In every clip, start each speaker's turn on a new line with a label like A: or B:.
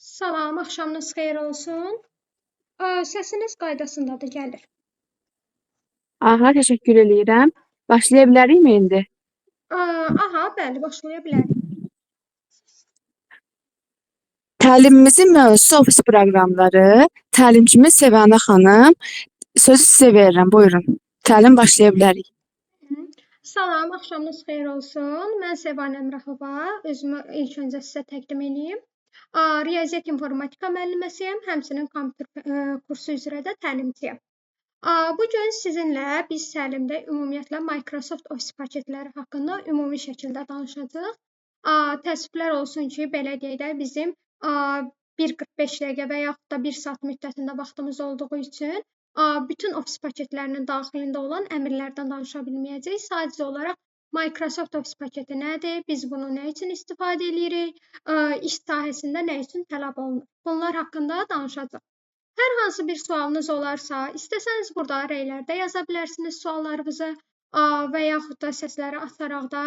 A: Salam, axşamınız xeyir olsun. Səsiniz qaydasındadır, gəlir.
B: Aha, təşəkkür eləyirəm. Başlaya bilərikmi indi?
A: Aha, bəli, başlaya bilərik.
B: Təlimimizin mövzusu ofis proqramları. Təlimçimiz Səvanə xanım. Sözü sizə verirəm. Buyurun. Təlim başlaya bilərik.
A: Salam, axşamınız xeyir olsun. Mən Səvanə Əmrahova. Özümü ilk öncə sizə təqdim edeyim. Riyaziyyat informatika müəlliməsiyəm, həmçinin kompüter kursu üzrə də təlimçiyəm. Bu gün sizinlə biz təlimdə ümumiyyətlə Microsoft Office paketləri haqqında ümumi şəkildə danışacağıq. Təəssüflər olsun ki, belə deyək də bizim 1:45 dəqiqə və yaxud da 1 saat müddətində vaxtımız olduğu üçün bütün Office paketlərinin daxilində olan əmrlərdən danışa bilməyəcəyik. Sadəcə olaraq Microsoft Office paketi nədir? Biz bunu nə üçün istifadə edirik? İş sahəsində nə üçün tələb olunur? Bunlar haqqında danışacağıq. Hər hansı bir sualınız olarsa, istəsəniz burada rəylərdə yaza bilərsiniz suallarınızı və yaxud da səsləri açaraq da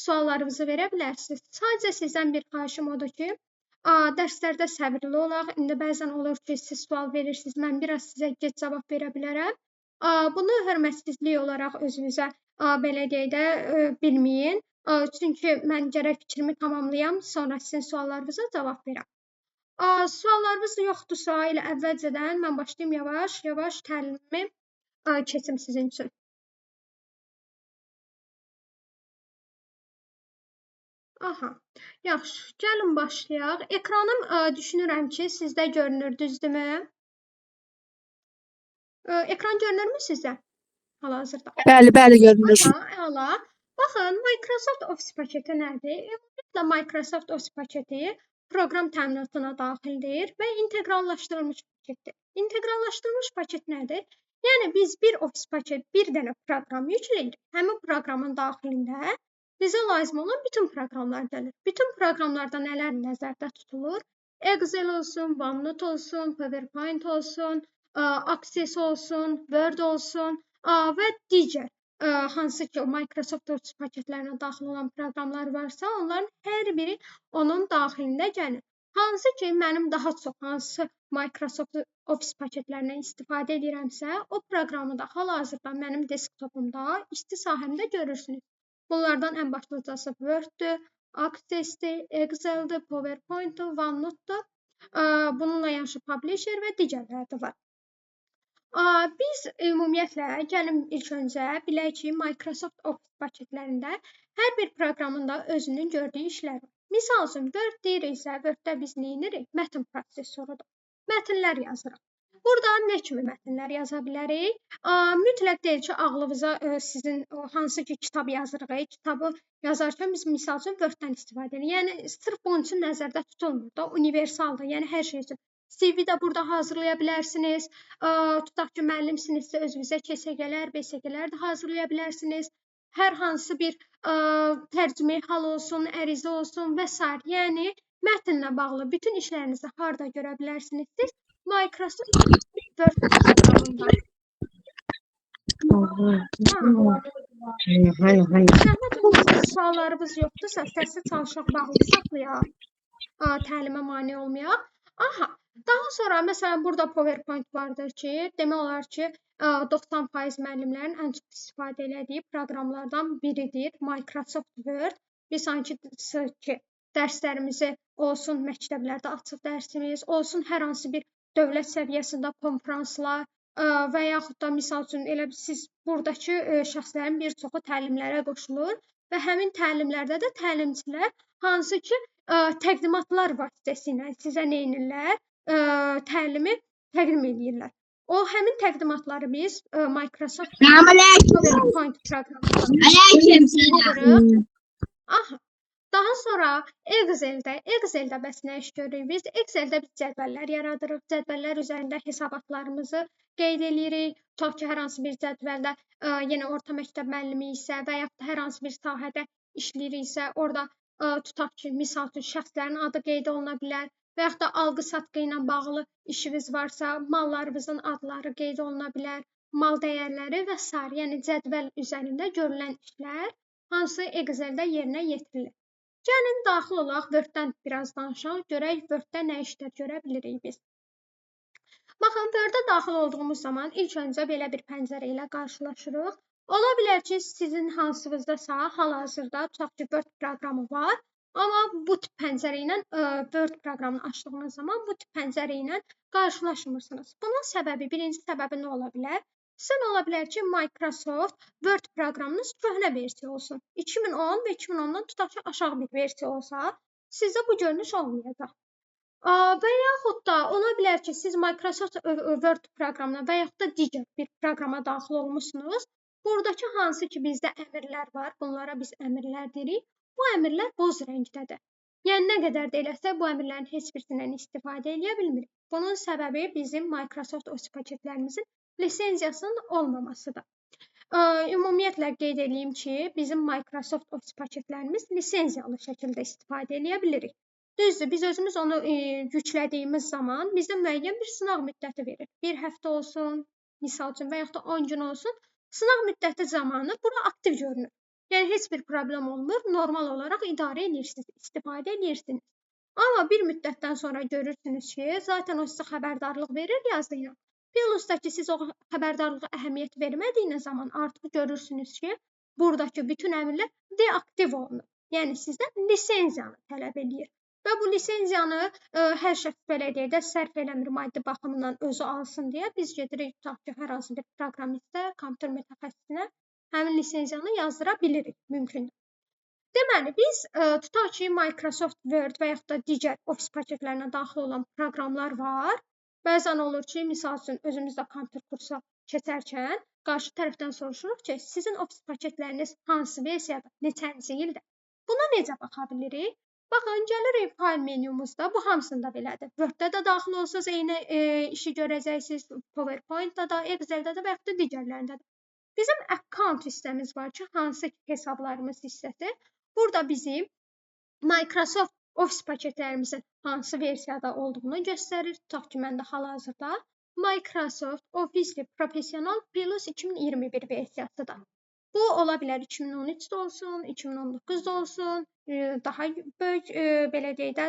A: suallarınızı verə bilərsiniz. Sadəcə sizdən bir xahişim odur ki, dərslərdə səbirli olaq. İndi bəzən olur ki, siz sual verirsiniz, mən biraz sizə gec cavab verə bilərəm. Bunu hörmətsizlik olaraq özünüzə belə deyək də bilməyin. Çünki mən gərək fikrimi tamamlayam, sonra sizin suallarınıza cavab verəm. Suallarınız yoxdursa, elə əvvəlcədən mən başlayım yavaş-yavaş təlimimi keçim sizin üçün. Aha, yaxşı, gəlin başlayaq. Ekranım düşünürəm ki, sizdə görünür, düzdürmü? Ekran görünürmü sizdə hal-hazırda?
B: Bəli, görünür.
A: Aha, əla. Baxın, Microsoft Office paketi nədir? Ümumiyyətlə Microsoft Office paketi proqram təminatına daxildir və inteqrallaşdırılmış paketdir. İnteqrallaşdırılmış paket nədir? Yəni biz bir Office paket, bir dənə proqram yükləyirik. Həmin proqramın daxilində bizə lazım olan bütün proqramlar gəlir. Bütün proqramlarda nələr nəzərdə tutulur? Excel olsun, OneNote olsun, PowerPoint olsun, Access olsun, Word olsun və digər hansı ki Microsoft Office paketlərinə daxil olan proqramlar varsa, onların hər biri onun daxilində gəlir. Hansı ki, mənim daha çox hansı Microsoft Office paketlərindən istifadə edirəmsə, o proqramı da hal-hazırda mənim desktopumda, işçi sahəmdə görürsünüz. Bunlardan ən başlıcası Word-dür, Access-dir, Excel-dir, PowerPoint-dur, OneNote-dur. Bununla yanaşı Publisher və digərləri də var. Biz ümumiyyətlə gəlin ilk öncə bilək ki, Microsoft Office paketlərində hər bir proqramın da özünün gördüyü işlər var. Misal üçün, Word deyiriksə, Word-də biz nə edirik? Mətn prosesorudur. Mətnlər yazırıq. Burada nə kimi mətnlər yaza bilərik? Mütləq deyil ki, ağlınıza sizin hansı ki kitab yazırıq, kitabı yazarkən biz misal üçün Word-dən istifadə edirik. Yəni sırf bunun üçün nəzərdə tutulmur da, universaldır. Yəni hər şey üçün. CV də burada hazırlaya bilərsiniz. Tutaq ki, müəllimsinizsə özünüzə KSG-lər, BSG-lər də hazırlaya bilərsiniz. Hər hansı bir tərcümeyi hal olsun, ərizə olsun və s. Yəni mətnlə bağlı bütün işlərinizi harda görə bilərsiniz siz? Microsoft Word proqramında. Zəhmət olmasa suallarınız yoxdursa, səsi çalışaq bağlı saxlayaq. Təlimə mane olmayaq. Aha, daha sonra məsələn burada PowerPoint vardır ki, demək olar ki, 90% müəllimlərin ən çox istifadə etdiyi proqramlardan biridir Microsoft Word. Biz sanki dərslərimizi olsun məktəblərdə açıq dərsimiz, olsun hər hansı bir dövlət səviyyəsində konfranslar və yaxud da misal üçün elə siz buradakı şəxslərin bir çoxu təlimlərə qoşulur və həmin təlimlərdə də təlimçilər hansı ki təqdimatlar vasitəsilə sizə nə edirlər? Təlimi təqdim edirlər. O həmin təqdimatları biz Microsoft PowerPoint proqramında Aha. Daha sonra Excel-də bəs nə iş görürük biz? Excel-də biz cədvəllər yaradırıq. Cədvəllər üzərində hesabatlarımızı qeyd edirik. Tutaq ki, hər hansı bir cədvəldə yenə orta məktəb müəllimi isə və yaxud da hər hansı bir sahədə işləyiriksə, orada tutaq ki, misal üçün şəxslərin adı qeyd oluna bilər və yaxud da alqı-satqı ilə bağlı işiniz varsa, mallarınızın adları qeyd oluna bilər, mal dəyərləri və s. Yəni cədvəl üzərində görülən işlər hansı Excel-də yerinə yetirilir. Gəlin daxil olaq Word-dən biraz danışaq, görək Word-də nə işlər görə bilirik biz. Baxın, Word-ə daxil olduğumuz zaman ilk öncə belə bir pəncərə ilə qarşılaşırıq. Ola bilər ki, sizin hansınızdasa hal-hazırda tutaq ki, Word proqramı var, amma bu tip pəncərə ilə Word proqramını açdığınız zaman bu tip pəncərə ilə qarşılaşmırsınız. Bunun səbəbi, birinci səbəbi nə ola bilər? Sizin ola bilər ki, Microsoft Word proqramınız köhnə versiya olsun. 2010 və 2010-dan tutaq ki, aşağı bir versiya olsa, sizdə bu görünüş olmayacaq. Və yaxud da ola bilər ki, siz Microsoft Word proqramına və yaxud da digər bir proqrama daxil olmusunuz. Buradakı hansı ki bizdə əmrlər var, bunlara biz əmrlər deyirik. Bu əmrlər boz rəngdədir. Yəni nə qədər də eləsə bu əmrlərin heç birisindən istifadə edə bilmirik. Bunun səbəbi bizim Microsoft Office paketlərimizin lisenziyasının olmamasıdır. Ümumiyyətlə qeyd edeyim ki, bizim Microsoft Office paketlərimiz lisenziyalı şəkildə istifadə edə bilirik. Düzdür, biz özümüz onu yüklədiyimiz zaman bizə müəyyən bir sınaq müddəti verir. Bir həftə olsun, misal üçün və yaxud da 10 gün olsun. Sınaq müddəti zamanı bura aktiv görünür. Yəni heç bir problem olmur, normal olaraq idarə edirsiniz, istifadə edirsiniz. Amma bir müddətdən sonra görürsünüz ki, zaten o sizə xəbərdarlıq verir yazıyla. Plus da ki, siz o xəbərdarlığa əhəmiyyət vermədiyiniz zaman artıq görürsünüz ki, buradakı bütün əmrlər deaktiv olunur. Yəni sizdən lisenziyanı tələb edir. Və bu lisenziyanı hər şəxs belə deyək də sərf eləmir maddi baxımından özü alsın deyə biz gedirik tutaq ki, hər hansı bir proqramistə, kompüter mütəxəssisinə həmin lisenziyanı yazdıra bilirik, mümkündür. Deməli, biz tutaq ki, Microsoft Word və yaxud da digər Office paketlərinə daxil olan proqramlar var. Bəzən olur ki, misal üçün özümüzdə kompüter kursu keçərkən qarşı tərəfdən soruşuruq ki, sizin Office paketləriniz hansı versiyada, neçənci ildə? Buna necə baxa bilirik? Baxın, gəlirik fayl menyumuzda, bu hamısında belədir. Word-də də daxil olsanız eyni işi görəcəksiniz, PowerPoint-da da, Excel-də də və yaxud da digərlərində də. Bizim account hissəmiz var ki, hansı hesablarımız hissəsi. Burada bizim Microsoft Office paketlərimizin hansı versiyada olduğunu göstərir. Tutaq ki, məndə hal-hazırda Microsoft Office Professional Plus 2021 versiyasıdır. Bu ola bilər 2013-də olsun, 2019-da olsun, daha böyük belə deyək də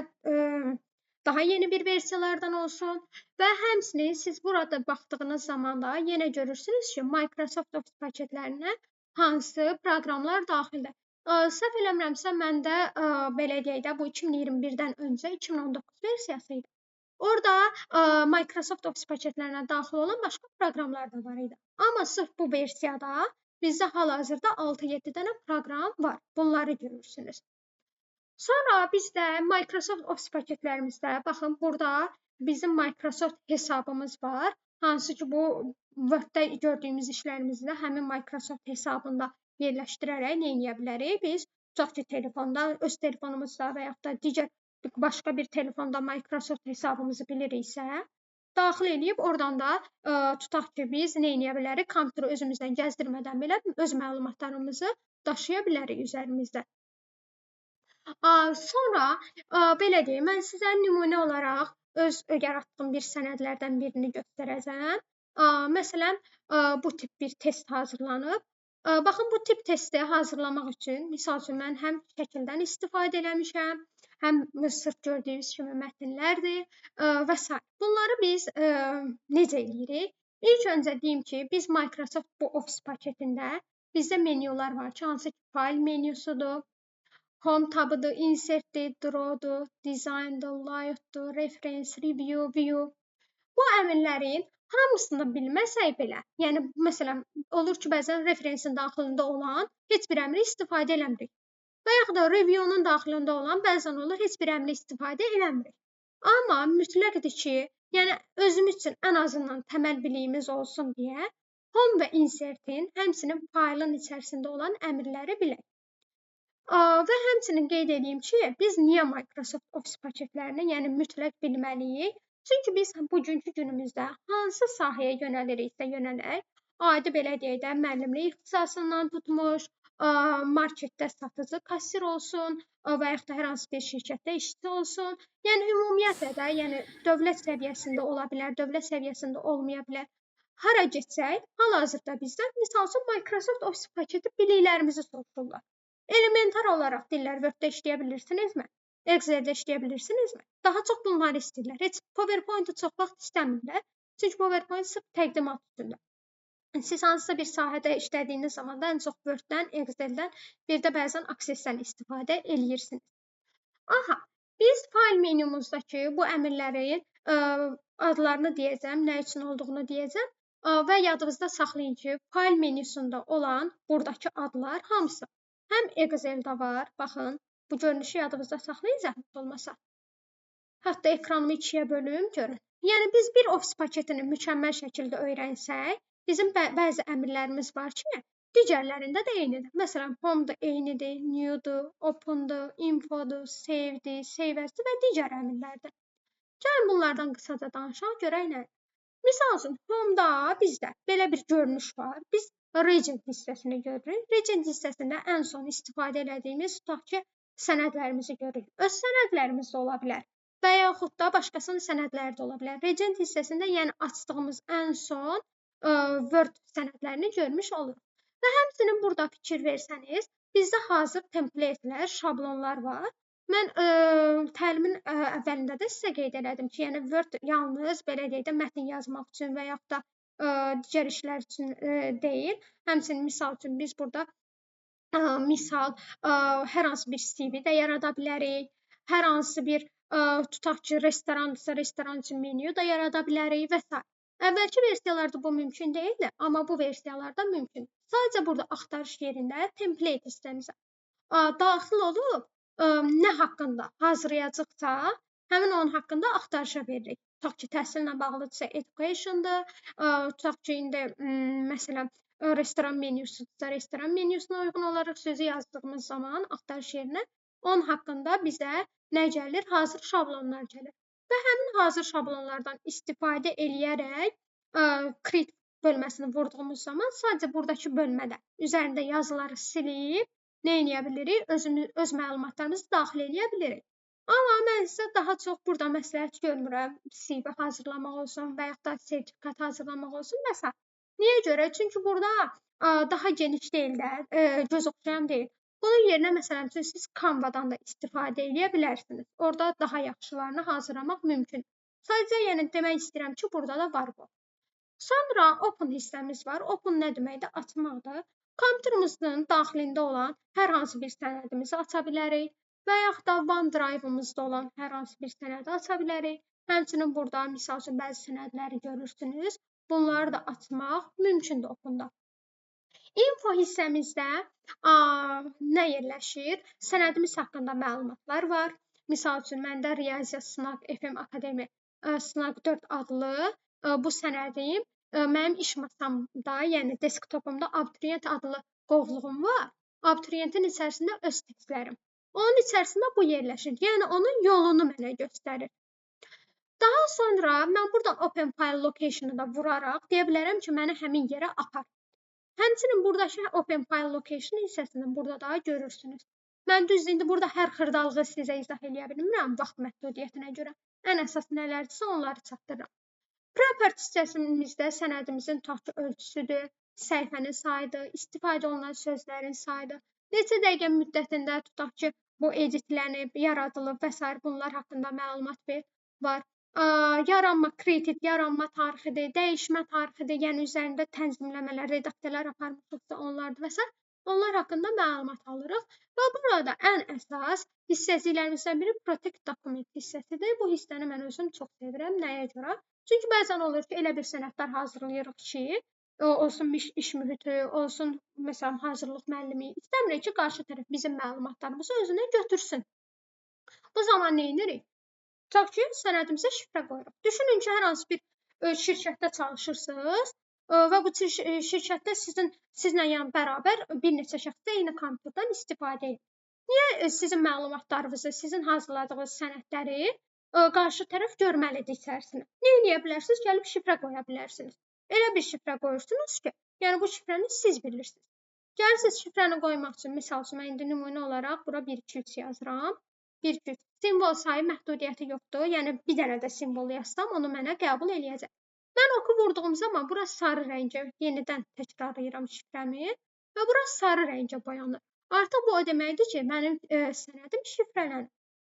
A: daha yeni bir versiyalardan olsun və həmçinin siz burada baxdığınız zaman da yenə görürsünüz ki, Microsoft Office paketlərinə hansı proqramlar daxildir. Səhv eləmirəmsə, məndə belə deyək də bu 2021-dən öncə 2019 versiyası idi. Orada Microsoft Office paketlərinə daxil olan başqa proqramlar da var idi. Amma sırf bu versiyada bizdə hal-hazırda 6-7 dənə proqram var. Bunları görürsünüz. Sonra bizdə Microsoft Office paketlərimizdə, baxın, burada bizim Microsoft hesabımız var. Hansı ki, bu Word-də gördüyümüz işlərimizi də həmin Microsoft hesabında yerləşdirərək nə edə bilərik? Biz tutaq ki, telefonda, öz telefonumuzda və yaxud da digər başqa bir telefonda Microsoft hesabımızı biliriksə, daxil edib oradan da tutaq ki, biz nə edə bilərik? Kompüteri özümüzdən gəzdirmədən belə öz məlumatlarımızı daşıya bilərik üzərimizdə. Sonra belə deyim, mən sizə nümunə olaraq öz yaratdığım bir sənədlərdən birini göstərəcəm. Məsələn, bu tip bir test hazırlanıb. Baxın, bu tip testi hazırlamaq üçün, misal üçün, mən həm şəkildən istifadə eləmişəm, həm sırf gördüyünüz kimi mətnlərdir və s. Bunları biz necə edirik? İlk öncə deyim ki, biz Microsoft bu Office paketində bizdə menyular var ki, hansı ki, fayl menyusudur, Home tabıdır, Insertdir, Draw'dur, Design'dır, Layout'dur, Reference, Review, View. Bu əmrlərin hamısını bilməsək belə, yəni məsələn, olur ki, bəzən referensin daxilində olan heç bir əmri istifadə eləmirik. Və yaxud da review'nun daxilində olan bəzən olur heç bir əmri istifadə eləmirik. Amma mütləqdir ki, yəni özümüz üçün ən azından təməl biliyimiz olsun deyə Home və Insert'in həmçinin faylın içərisində olan əmrləri bilək. Və həmçinin qeyd edeyim ki, biz niyə Microsoft Office paketlərini, yəni mütləq bilməliyik? Çünki biz bugünkü günümüzdə hansı sahəyə yönəliriksə yönələk, adi belə deyək də müəllimlik ixtisasından tutmuş, marketdə satıcı, kassir olsun və yaxud da hər hansı bir şirkətdə işçi olsun. Yəni ümumiyyətlə də, yəni dövlət səviyyəsində ola bilər, dövlət səviyyəsində olmaya bilər. Hara getsək, hal-hazırda bizdən misal üçün Microsoft Office paketi biliklərimizi soruşurlar. Elementar olaraq dillər Word-də işləyə bilirsinizmi? Excel-də işləyə bilirsinizmi? Daha çox bunları istəyirlər. Heç PowerPoint-u çox vaxt istəmirlər. Çünki PowerPoint sırf təqdimat üçündür. Siz hansısa bir sahədə işlədiyiniz zaman da ən çox Word-dən, Excel-dən, bir də bəzən Access-dən istifadə eləyirsiniz. Aha, biz fayl menumuzdakı bu əmrlərin adlarını deyəcəm, nə üçün olduğunu deyəcəm və yadınızda saxlayın ki, fayl menüsündə olan buradakı adlar hamısı həm Excel-də var, baxın, bu görünüşü yadınızda saxlayın zəhmət olmasa. Hətta ekranımı ikiyə bölüm, görün. Yəni biz bir Office paketini mükəmməl şəkildə öyrənsək, bizim bəzi əmrlərimiz var ki, digərlərində də eynidir. Məsələn, Home-da eynidir, New-dur, Open-dur, Info-dur, Save-dir, Save as-dır və digər əmrlərdir. Gəlin bunlardan qısaca danışaq, görək nə. Misal üçün, Home-da bizdə belə bir görünüş var. Biz Region hissəsini görürük. Region hissəsində ən son istifadə etdiyimiz tutaq ki, sənədlərimizi görürük. Öz sənədlərimiz də ola bilər və yaxud da başqasının sənədləri də ola bilər. Region hissəsində yəni açdığımız ən son Word sənədlərini görmüş oluruq. Və həmçinin burada fikir versəniz, bizdə hazır templatelər, şablonlar var. Mən təlimin əvvəlində də sizə qeyd elədim ki, yəni Word yalnız belə deyək də mətn yazmaq üçün və yaxud da digər işlər üçün deyil. Həmçinin misal üçün biz burada misal hər hansı bir CV də yarada bilərik. Hər hansı bir tutaq ki, restorandırsa, restoran üçün menyu da yarada bilərik və s. Əvvəlki versiyalarda bu mümkün deyildi, amma bu versiyalarda mümkün. Sadəcə burada axtarış yerində template hissəmizə daxil olub nə haqqında hazırlayacaqsa, həmin onun haqqında axtarışa veririk. Tutaq ki, təhsillə bağlıdırsa education'dır, tutaq ki, indi məsələn restoran menyusudursa, restoran menyusuna uyğun olaraq sözü yazdığımız zaman axtarış yerinə onun haqqında bizə nə gəlir? Hazır şablonlar gəlir. Və həmin hazır şablonlardan istifadə eləyərək create bölməsini vurduğumuz zaman sadəcə buradakı bölmədə üzərində yazıları silib nə edə bilirik? Öz məlumatlarımızı daxil edə bilirik. Amma mən sizə daha çox burada məsləhət görmürəm. CV hazırlamaq olsun və yaxud da sertifikat hazırlamaq olsun və s. Niyə görə? Çünki burada daha geniş deyil də, göz oxşayan deyil. Bunun yerinə məsələn siz Canva-dan da istifadə edə bilərsiniz. Orada daha yaxşılarını hazırlamaq mümkün. Sadəcə yəni demək istəyirəm ki, burada da var bu. Sonra Open hissəmiz var. Open nə deməkdir? Açmaqdır. Kompüterimizin daxilində olan hər hansı bir sənədimizi aça bilərik və yaxud da OneDrive-ımızda olan hər hansı bir sənədi aça bilərik. Həmçinin burada misal üçün bəzi sənədləri görürsünüz. Bunları da açmaq mümkündür Open-da. Info hissəmizdə nə yerləşir? Sənədimiz haqqında məlumatlar var. Misal üçün, məndə Riyaziyyat Sınaq FM Akademi Sınaq 4 adlı bu sənədim mənim iş masamda, yəni desktopumda Abituriyent adlı qovluğum var. Abituriyentin içərisində öz tekstlərim. Onun içərisində bu yerləşir. Yəni, onun yolunu mənə göstərir. Daha sonra mən burada Open File Location-ı da vuraraq deyə bilərəm ki, məni həmin yerə apar. Həmçinin buradakı Open File Location hissəsini burada da görürsünüz. Mən düz indi burada hər xırdalığı sizə izah edə bilmirəm vaxt məhdudiyyətinə görə. Ən əsas nələrdirsə onları çatdırıram. Property hissəsimizdə sənədimizin tutaq ki, ölçüsüdür, səhifənin sayıdır, istifadə olunan sözlərin sayıdır. Neçə dəqiqə müddətində tutaq ki, bu editlənib, yaradılıb və s. bunlar haqqında məlumat var. Yaranma, created, yaranma tarixidir, dəyişmə tarixidir, yəni üzərində tənzimləmələr, redaktələr aparmışıqsa onlardır və s. Onlar haqqında məlumat alırıq və burada ən əsas hissəciklərimizdən biri Protect Document hissəsidir. Bu hissəni mən özüm çox sevirəm. Nəyə görə? Çünki bəzən olur ki, elə bir sənədlər hazırlayırıq ki, olsun iş mühiti, olsun məsələn hazırlıq müəllimi, istəmirik ki, qarşı tərəf bizim məlumatlarımızı özünə götürsün. Bu zaman nə edirik? Tutaq ki, sənədimizə şifrə qoyuruq. Düşünün ki, hər hansı bir şirkətdə çalışırsınız və bu şirkətdə sizlə bərabər bir neçə şəxs eyni kompüterdən istifadə edir. Niyə sizin məlumatlarınızı, sizin hazırladığınız sənədləri qarşı tərəf görməlidir içərisində? Nə edə bilərsiniz? Gəlib şifrə qoya bilərsiniz. Elə bir şifrə qoyursunuz ki, yəni bu şifrəni siz bilirsiniz. Gəlirsiniz şifrəni qoymaq üçün, misal üçün, mən indi nümunə olaraq bura 1-2-3 yazıram. 1-2-3. Simvol sayı məhdudiyyəti yoxdur. Yəni, bir dənə də simvol yazsam, onu mənə qəbul eləyəcək. Mən oku vurduğum zaman bura sarı rəngə, yenidən təkrarlayıram şifrəmi və bura sarı rəngə boyanır. Artıq bu o deməkdir ki, mənim sənədim şifrələnib.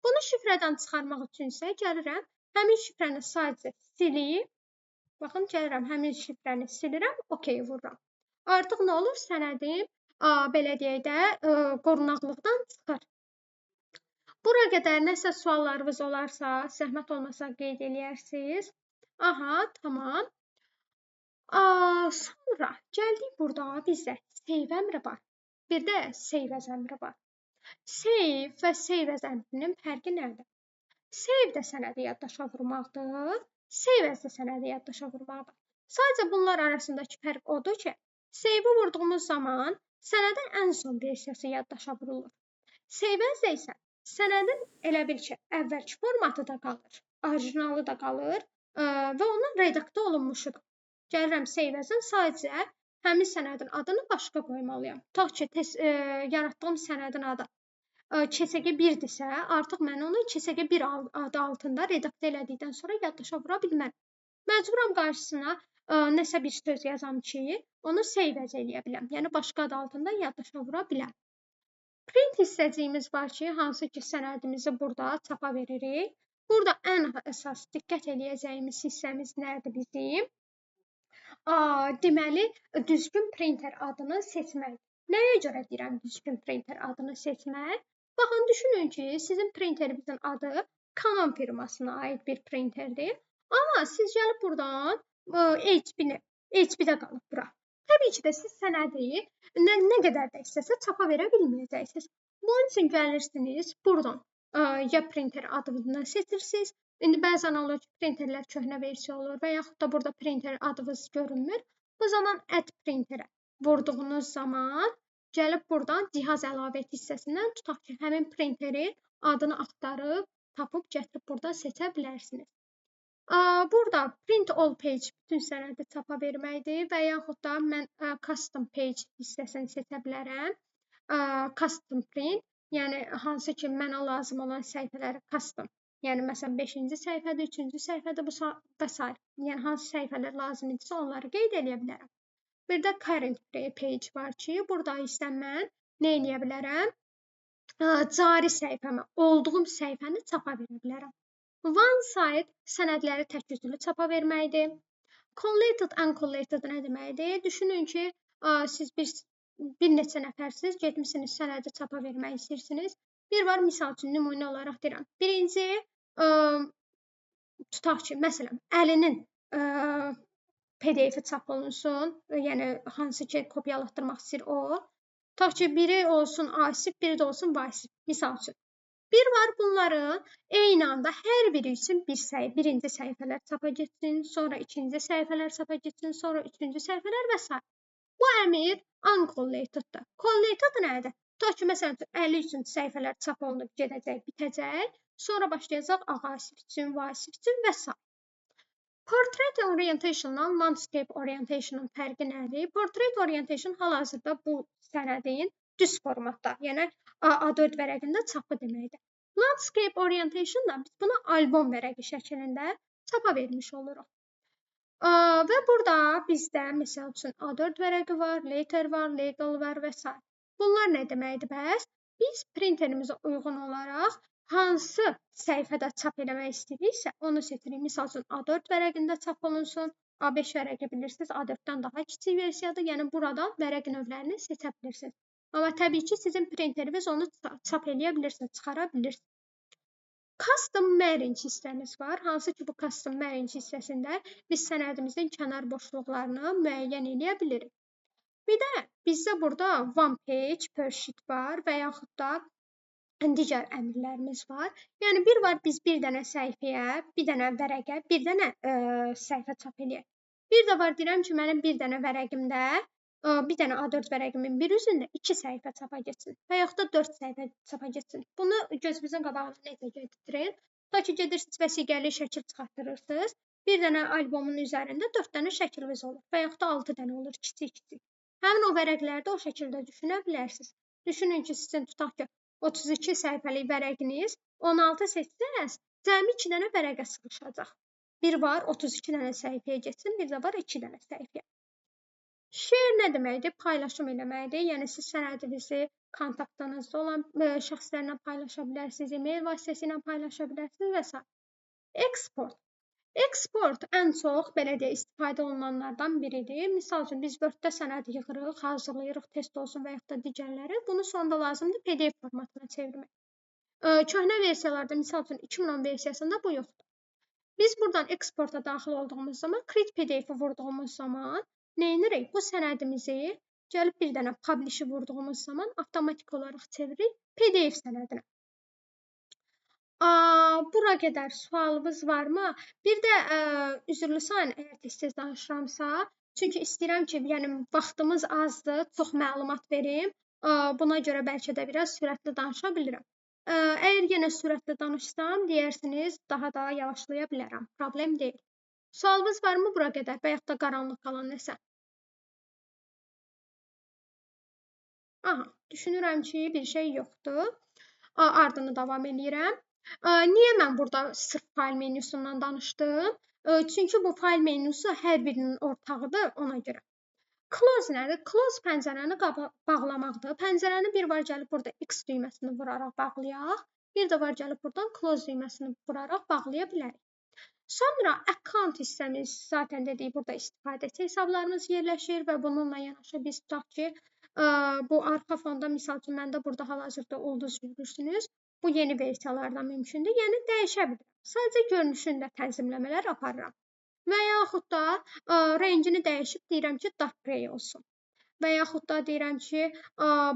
A: Bunu şifrədən çıxarmaq üçün isə gəlirəm, həmin şifrəni sadəcə silib, baxın gəlirəm, həmin şifrəni silirəm, okey vururam. Artıq nə olur? Sənədim belə deyək də, qorunaqlıqdan çıxır. Bura qədər nəsə suallarınız olarsa, zəhmət olmasa qeyd eləyərsiniz. Aha, tamam. Sonra gəldik burada bizdə save əmri var. Bir də save as əmri var. Save və save as əmrinin fərqi nədir? Save də sənədi yaddaşa vurmaqdır, save as da sənədi yaddaşa vurmaqdır. Sadəcə bunlar arasındakı fərq odur ki, save-i vurduğumuz zaman sənədin ən son versiyası yaddaşa vurulur. Save as isə sənədin elə bil ki, əvvəlki formatı da qalır, orijinalı da qalır və onun redaktə olunmuşudur. Gəlirəm save as-ın sadəcə həmin sənədin adını başqa qoymalıyam. Tutaq ki, yaratdığım sənədin adı KSG 1-dirsə, artıq mən onu KSG 1 adı altında redaktə elədikdən sonra yaddaşa vura bilmərəm. Məcburam qarşısına nəsə bir söz yazam ki, onu save as eləyə biləm. Yəni başqa adı altında yaddaşa vura biləm. Print hissəciyimiz var ki, hansı ki sənədimizi burada çapa veririk. Burada ən əsas diqqət eləyəcəyimiz hissəmiz nədir bizim? Deməli, düzgün printer adını seçmək. Nəyə görə deyirəm düzgün printer adını seçmək? Baxın, düşünün ki, sizin printerinizin adı Canon firmasına aid bir printerdir. Amma siz gəlib buradan HP-də qalıb bura. Təbii ki də siz sənədi nə qədər də istəsə çapa verə bilməyəcəksiniz. Bunun üçün gəlirsiniz buradan ya printer adını seçirsiniz. İndi bəzən olur ki, printerlər köhnə versiya olur və yaxud da burada printer adınız görünmür. Bu zaman add printerə vurduğunuz zaman gəlib buradan cihaz əlavə et hissəsindən tutaq ki, həmin printerin adını axtarıb, tapıb gətirib burada seçə bilərsiniz. Burada print all page bütün sənədi çapa verməkdir və yaxud da mən custom page hissəsini seçə bilərəm. Custom print, yəni hansı ki mənə lazım olan səhifələri custom. Yəni məsələn 5-ci səhifədir, 3-cü səhifədir və s. Yəni hansı səhifələr lazım idisə onları qeyd edə bilərəm. Bir də current page var ki, burada isə mən nə edə bilərəm? Cari səhifəmə, olduğum səhifəni çapa verə bilərəm. One side sənədləri tək üzlü çapa verməkdir. Collated, uncollated nə deməkdir? Düşünün ki, siz bir neçə nəfərsiniz, getmisiniz sənədi çapa vermək istəyirsiniz. Bir var, misal üçün, nümunə olaraq deyirəm. Birinci, tutaq ki, məsələn, əlinin PDF-i çap olunsun, yəni hansı ki, kopyalatdırmaq istəyir o. Tutaq ki, biri olsun Asif, biri də olsun Vasif, misal üçün. Bir var, bunların eyni anda hər biri üçün birinci səhifələr çapa getsin, sonra ikinci səhifələr çapa getsin, sonra üçüncü səhifələr və s. Bu əmr uncollateddir. Collated nədir? Tutaq ki, məsələn, 50 üçün səhifələr çap olunub gedəcək, bitəcək. Sonra başlayacaq Asif üçün, Vasif üçün və s. Portrait orientationla landscape orientationın fərqi nədir? Portrait orientation hal-hazırda bu sənədin düz formatda, yəni A4 vərəqində çapı deməkdir. Landscape orientationla biz buna albom vərəqi şəklində çapa vermiş oluruq. Və burada bizdə məsəl üçün A4 vərəqi var, letter var, legal var və s. Bunlar nə deməkdir bəs? Biz printerimizə uyğun olaraq hansı səhifədə çap eləmək istəyiriksə, onu seçirik. Misal üçün A4 vərəqində çap olunsun, A5 vərəqi bilirsiniz, A4-dən daha kiçik versiyadır. Yəni buradan vərəq növlərini seçə bilirsiniz. Amma təbii ki, sizin printeriniz onu çap eləyə bilirsiniz, çıxara bilirsiniz. Custom margin hissəmiz var. Hansı ki, bu custom margin hissəsində biz sənədimizin kənar boşluqlarını müəyyən edə bilirik. Bir də bizdə burada one page per sheet var və yaxud da digər əmrlərimiz var. Yəni bir var, biz bir dənə səhifəyə, bir dənə vərəqə, bir dənə səhifə çap eləyək. Bir də var, deyirəm ki, mənim bir dənə vərəqimdə, bir dənə A4 vərəqimin bir üzündə 2 səhifə çapa getsin və yaxud da 4 səhifə çapa getsin. Bunu gözümüzün qabağına necə getirin? Tutaq ki, gedirsiniz vəsiqəli şəkil çıxartdırırsınız. Bir dənə albomun üzərində 4 dənə şəkiliniz olur və yaxud da 6 dənə olur, kiçik-kiçik. Həmin o vərəqlərdə o şəkildə düşünə bilərsiniz. Düşünün ki, sizin tutaq ki, 32 səhifəlik vərəqiniz 16 seçsəz, cəmi 2 dənə vərəqə sıxışacaq. Bir var 32 dənə səhifəyə getsin, bir də var 2 dənə səhifəyə. Share nə deməkdir? Paylaşım eləməkdir. Yəni siz sənədinizi kontaktınızda olan şəxslərlə paylaşa bilərsiniz, e-mail vasitəsilə paylaşa bilərsiniz və s. Export. Export ən çox belə deyə istifadə olunanlardan biridir. Misal üçün biz Word-də sənəd yığırıq, hazırlayırıq, test olsun və yaxud da digərləri. Bunu sonda lazımdır PDF formatına çevirmək. Köhnə versiyalarda, misal üçün 2010 versiyasında bu yoxdur. Biz buradan eksporta daxil olduğumuz zaman, create PDF-i vurduğumuz zaman nə edirik? Bu sənədimizi gəlib bir dənə publish-i vurduğumuz zaman avtomatik olaraq çevirir PDF sənədinə. Bura qədər sualınız varmı? Bir də üzrlü sayın, əgər tez-tez danışıramsa, çünki istəyirəm ki, yəni vaxtımız azdır, çox məlumat verim. Buna görə bəlkə də biraz sürətli danışa bilirəm. Əgər yenə sürətli danışsam, deyərsiniz, daha da yavaşlaya bilərəm. Problem deyil. Sualınız varmı bura qədər və yaxud da qaranlıq qalan nəsə? Aha, düşünürəm ki, bir şey yoxdur. Ardını davam edirəm. Niyə mən burada sırf fayl menyusundan danışdım? Çünki bu fayl menyusu hər birinin ortağıdır, ona görə. Close nədir? Close pəncərəni bağlamaqdır. Pəncərəni bir var gəlib burada X düyməsini vuraraq bağlayaq. Bir də var gəlib buradan close düyməsini vuraraq bağlaya bilərik. Sonra account hissəmiz zaten dedik burada istifadəçi hesablarımız yerləşir və bununla yanaşı biz tutaq ki, bu arxa fonda misal üçün məndə burada hal-hazırda ulduz görürsünüz. Bu yeni versiyalarda mümkündür. Yəni dəyişə bilir. Sadəcə görünüşündə tənzimləmələr aparıram. Və yaxud da rəngini dəyişib deyirəm ki, dark gray olsun. Və yaxud da deyirəm ki,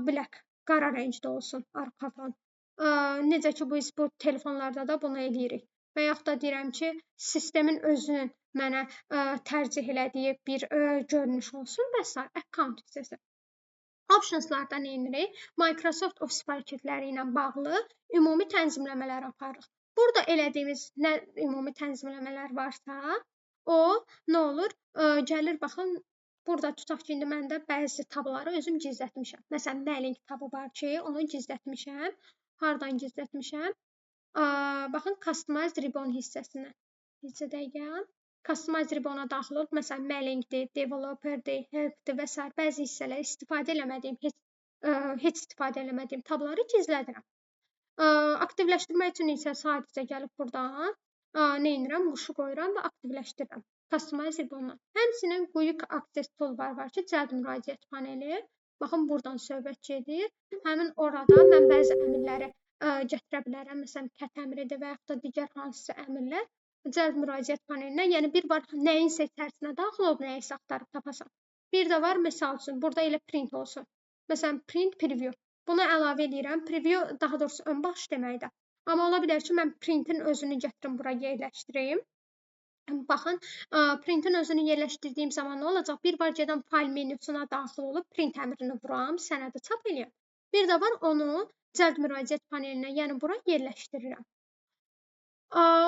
A: black, qara rəngdə olsun arxa fon. Necə ki, biz bu telefonlarda da bunu edirik. Və yaxud da deyirəm ki, sistemin özünün mənə tərcih elədiyi bir görünüş olsun və s. Account hissəsi. Optionslarda nə edirik? Microsoft Office paketləri ilə bağlı ümumi tənzimləmələr aparırıq. Burada elədiyimiz nə ümumi tənzimləmələr varsa, o nə olur? Gəlir baxın, burada tutaq ki, indi məndə bəzi tabları özüm gizlətmişəm. Məsələn, mailing tabı var ki, onu gizlətmişəm. Hardan gizlətmişəm? Baxın, Customize Ribbon hissəsinə. Neçə dəqiqə? Customize Ribbon-a daxil olub, məsələn, Mailingdir, Developerdir, Helpdir və s. bəzi hissələr istifadə eləmədiyim, heç istifadə eləmədiyim tabları gizlədirəm. Aktivləşdirmək üçün isə sadəcə gəlib buradan nə edirəm? Quşu qoyuram və aktivləşdirirəm. Customize Ribbon-dan. Həmçinin Quick Access Toolbar var ki, cəld müraciət paneli. Baxın, buradan söhbət gedir. Həmin orada mən bəzi əmrləri gətirə bilərəm. Məsələn, cat əmridir və yaxud da digər hansısa əmrlər cəld müraciət panelinə. Yəni bir var nəyinsə içərisinə daxil olub, nəyisə axtarıb tapasan. Bir də var, məsəl üçün, burada elə print olsun. Məsələn, print preview. Bunu əlavə edirəm. Preview daha doğrusu ön baş deməkdir. Amma ola bilər ki, mən printin özünü gətirim bura yerləşdireyim. Baxın, printin özünü yerləşdirdiyim zaman nə olacaq? Bir var gedən fayl menyusuna daxil olub print əmrini vuram, sənədi çap eləyəm. Bir də var onu cəld müraciət panelinə, yəni bura yerləşdirirəm.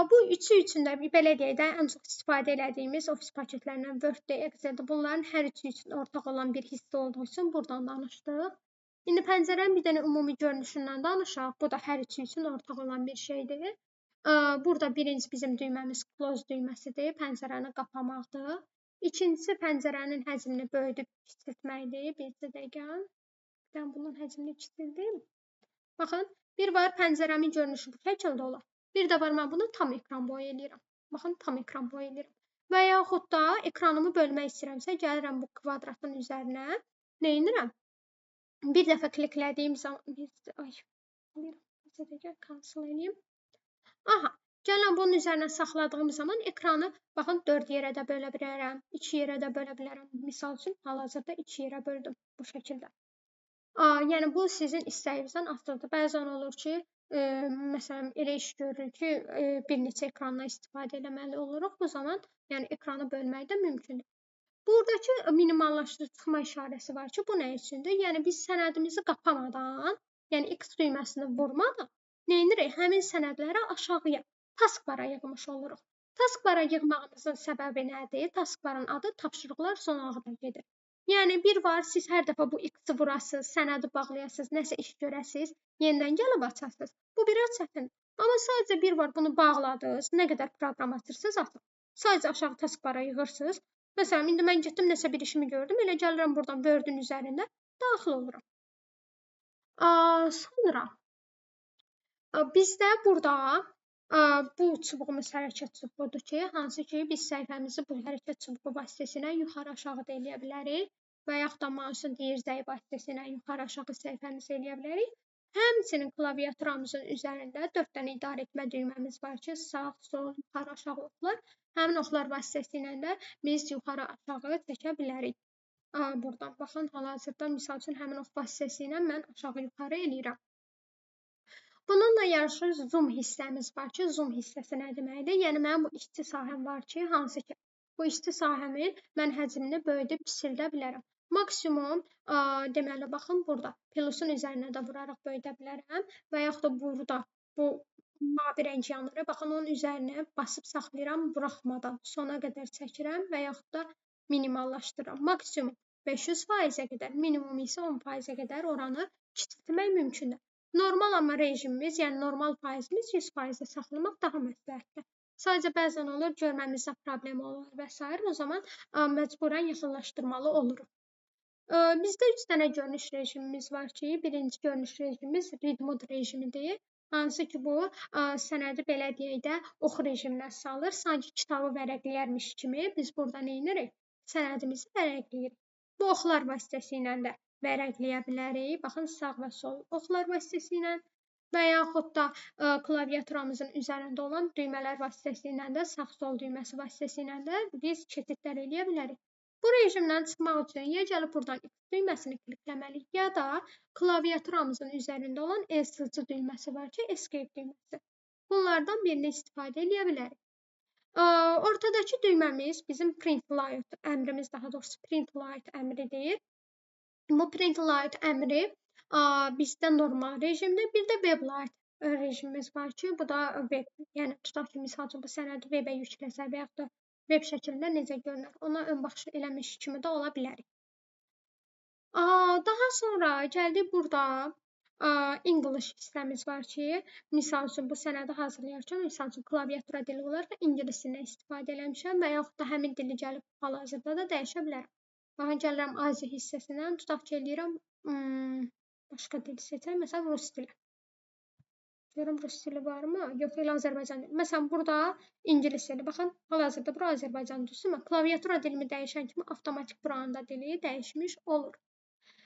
A: Bu üçü üçün də belə deyək də ən çox istifadə elədiyimiz Office paketlərindən Word-də, Excel-də bunların hər üçü üçün ortaq olan bir hissə olduğu üçün buradan danışdıq. İndi pəncərənin bir dənə ümumi görünüşündən danışaq. Bu da hər üçü üçün ortaq olan bir şeydir. Burada birinci bizim düyməmiz close düyməsidir, pəncərəni qapamaqdır. İkincisi pəncərənin həcmini böyüdüb kiçiltməkdir. Bir dəqiqə. Mən bunun həcmini kiçildim. Baxın, bir var pəncərəmin görünüşü bu şəkildə olar. Bir də var mən bunu tam ekran boyu eləyirəm. Baxın, tam ekran boyu eləyirəm. Və yaxud da ekranımı bölmək istəyirəmsə, gəlirəm bu kvadratın üzərinə. Nə edirəm? Bir dəfə kliklədiyim zaman, cancel eləyim. Aha, gələn bunun üzərinə saxladığım zaman ekranı, baxın, 4 yerə də bölə bilərəm, 2 yerə də bölə bilərəm. Misal üçün, hal-hazırda 2 yerə böldüm bu şəkildə. Yəni, bu sizin istəyinizdən asılıdır. Bəzən olur ki, məsələn, elə iş görür ki, bir neçə ekranla istifadə eləməli oluruq. Bu zaman, yəni, ekranı bölmək də mümkündür. Buradakı minimallaşdırma işarəsi var ki, bu nə üçündür? Yəni, biz sənədimizi qapamadan, yəni X düyməsini vurmadan, nə edirik? Həmin sənədləri aşağıya, taskbara yığmış oluruq. Taskbara yığmağımızın səbəbi nədir? Taskbarın adı tapşırıqlar sonrağa gedir. Yəni, bir var, siz hər dəfə bu X-i vurasınız, sənədi bağlayasınız, nəsə iş görəsiniz, yenidən gəlib açasınız. Bu biraz çətindir. Amma sadəcə bir var, bunu bağladınız, nə qədər proqram açırsınız, atın. Sadəcə aşağı taskbara yığırsınız. Məsələn, indi mən getdim nəsə bir işimi gördüm, elə gəlirəm buradan Word-ün üzərində daxil oluram. Sonra bizdə burada bu çubuğumuz hərəkət çubuğudur ki, hansı ki biz səhifəmizi bu hərəkət çubuğu vasitəsilə yuxarı-aşağı da eləyə bilərik və yaxud da mousun dirsəyi vasitəsilə yuxarı-aşağı səhifəmizi eləyə bilərik. Həmçinin klaviaturamızın üzərində 4 dənə idarəetmə düyməmiz var ki, sağ, sol, yuxarı-aşağı oxlar. Həmin oxlar vasitəsilə də biz yuxarı-aşağı çəkə bilərik. Buradan baxın, hal-hazırda misal üçün həmin ox vasitəsilə mən aşağı-yuxarı eləyirəm. Bununla yanaşı zoom hissəmiz var ki, zoom hissəsi nə deməkdir? Yəni mənim bu işçi sahəm var ki, hansı ki bu işçi sahəmi mən həcmini böyüdüb kiçildə bilərəm. Maksimum deməli baxın burada plusun üzərinə də vuraraq böyüdə bilərəm və yaxud da burada bu mavi rəng yanır. Baxın onun üzərinə basıb saxlayıram, buraxmadan sona qədər çəkirəm və yaxud da minimallaşdırıram. Maksimum 500%-ə qədər, minimum isə 10%-ə qədər oranı kiçiltmək mümkündür. Normal amma rejimimiz, yəni normal faizimiz 100%-ə saxlamaq daha məsləhətdir. Sadəcə bəzən olur, görməmizdə problem olur və s. O zaman məcburən yaxınlaşdırmalı oluruq. Bizdə 3 dənə görünüş rejimimiz var ki, birinci görünüş rejimimiz read mode rejimidir. Hansı ki bu sənədi belə deyək də oxu rejiminə salır. Sanki kitabı vərəqləyərmiş kimi biz burada nə edirik? Sənədimizi vərəqləyirik. Bu oxlar vasitəsilə də vərəqləyə bilərik. Baxın, sağ və sol oxlar vasitəsilə və yaxud da klaviaturamızın üzərində olan düymələr vasitəsilə də, sağ-sol düyməsi vasitəsilə də biz keçidlər eləyə bilərik. Bu rejimdən çıxmaq üçün ya gəlib buradan X düyməsini klikləməliyik, ya da klaviaturamızın üzərində olan ESC düyməsi var ki, Escape düyməsi. Bunlardan birini istifadə eləyə bilərik. Ortadakı düyməmiz bizim print layout əmrimiz, daha doğrusu print layout əmridir. Bu print layout əmri bizdə normal rejimdir. Bir də web layout rejimimiz var ki, bu da web. Yəni tutaq ki, misal üçün bu sənədi webə yükləsək və yaxud da web şəklində necə görünür? Ona ön baxış eləmiş kimi də ola bilərik. Daha sonra gəldik burada English hissəmiz var ki, misal üçün bu sənədi hazırlayarkən, misal üçün klaviatura dili olaraq ingilis dilindən istifadə eləmişəm və yaxud da həmin dili gəlib hal-hazırda da dəyişə bilərəm. Baxın, gəlirəm Aziya hissəsindən, tutaq ki, eləyirəm, başqa dil seçək, məsələn, rus dili. Görürəm, rus dili varmı? Yox, elə Azərbaycan dili. Məsələn, burada ingilis dili. Baxın, hal-hazırda bura Azərbaycan dilisi. Klaviatura dilimi dəyişən kimi avtomatik buranın da dili dəyişmiş olur.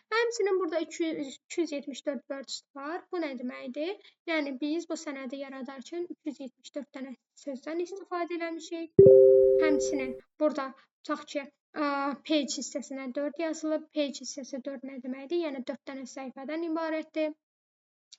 A: Həmçinin burada 274 words var. Bu nə deməkdir? Yəni, biz bu sənədi yaradarkən 274 dənə sözdən istifadə eləmişik. Həmçinin burada tutaq ki, page hissəsinə 4 yazılıb. Page hissəsi 4 nə deməkdir? Yəni 4 dənə səhifədən ibarətdir.